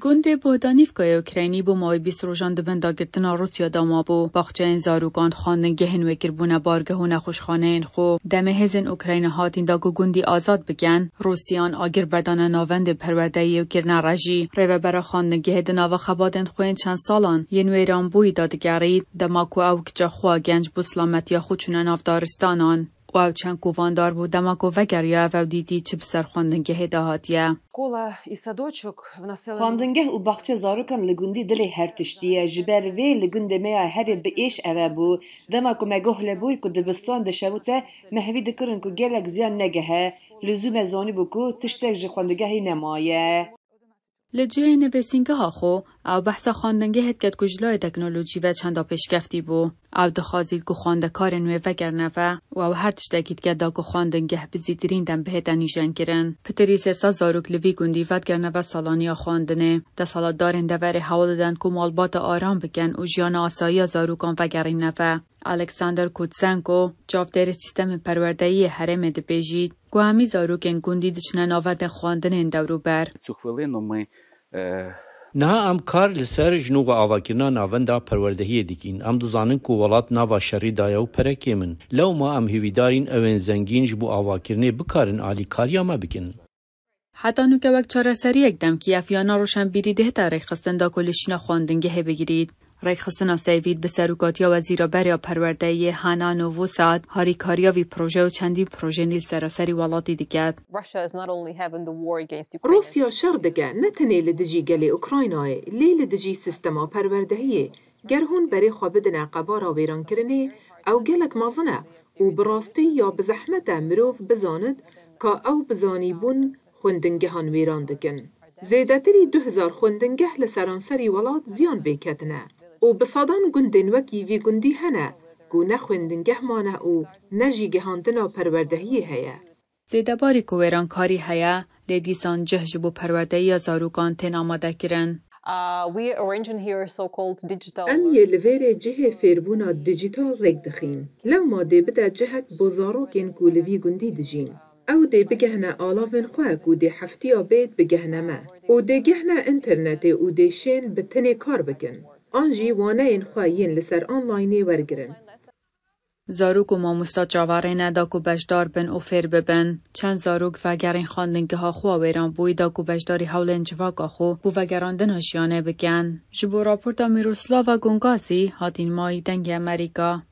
گنده بودانیفکای اوکراینی بو مای 20 روزان دبن داگرتنا روسیا داما بو باخچه این زاروگان خواندنگه هن وکربونه بارگهونه خوشخانه این خو دمه هزن اوکراین هاتین داگو گندی آزاد بگن روسیان آگر بدان ناوند پروردهی اوکرنا رژی ریو برا خواندنگه دناوا خبادن خوین چند سالان ین ویران بوی دادگرید دماکو او کجا خوا گنج بو سلامتی خودشون نافدارستانان و او چند کوواندار بود دماکو وگریا و دیدی چه بسر خواندنگه دهاتیه. خواندنگه و باخچه زاروکان لگوندی دلی هر تشتیه جبر وی لگونده میا هر به ایش اوه بو دماکو مگوه لبوی که دبستان دشبوته مهوی دکرن که گلک زیان نگهه لزوم زانی بو که تشتک جه خواندنگهی نمایه. لجه نویسینگه ها خو او بحث خواندنگه هد کد کجلای تکنولوژی و چندا پیشکفتی بو او دخوازید که خواندکار نوی وگرنه و او هر تشتکید که دا که خواندنگه بزیدرین دم بهت انیجن کرن پتریس سا زاروک لوی گوندی وگرنه و سالانیا خواندنه دا سالات دارن دوری حوال دن که مالبات آرام بکن و جیان آسایی زاروکان وگرین و الکساندر کوتسنکو جاودار سیستم پروردهی هرم دبیجید که همی زاروکن گوندی دچنه ناورد خواندن این دورو بر نه ام کار لسر جنوب آواکرنا ناوندا پروردهی دیکین ام دزانن کو ولات ناوا شری دایو پرکیمن لو ما ام هیویدارین اوین زنگین جبو آواکرنی بکارن آلی کاریا ما بکن حتی نو که وقت چاره سری اکدم که افیانا روشن بیریده تا ریخستن دا کلشینا خواندنگه بگیرید ریخستنا سیوید به سروکاتیا وزیرا بریا پروردهی هانا نووساد هاری کاریا وی پروژه و چندی پروژه نیل سراسری والاتی دیگه. روسیا شر دگه نتنه لدجی گلی اوکراینای لی لدجی سیستما پروردهی گرهون بری خوابدن قبارا ویران کرنه او گلک مازنه و براستی یا بزحمت مروف بزاند که او بزانی بون خوندنگهان ویران دکن. زیدتری 2000 خوندنگه لسرانسری ولات زیان بیکتنه. و بصادان گندن وکی وی گندی هنه گو نخوندنگه مانه و نجی گهاندنا پروردهی هیا. زیده باری که ویران کاری هیا لیدیسان جه جبو پروردهی زاروکان تین آماده کرن. ام یه لویر جه فیربونا دیجیتال رگ دخین. لو ما دی بده جهک بزاروکین که لوی گندی دجین. او دی بگهنه آلاوین خواه که دی حفتی آبید بگهنه ما. و دی گهنه انترنت و دی شین بتنی کار بکن. آنجی وانه این خواهین لسر آنلاینی ورگرن. زاروک و ماموستا جاواره ندا که بجدار بن و فیر ببن. چند زاروک وگرین خواندنگه ها خواه ویران بوی دا که بجداری حول انجواگا خو بو وگراندن هاشیانه بگن. جبو راپورتا میروسلاوا گونگازی هاتین مای دنگ امریکا.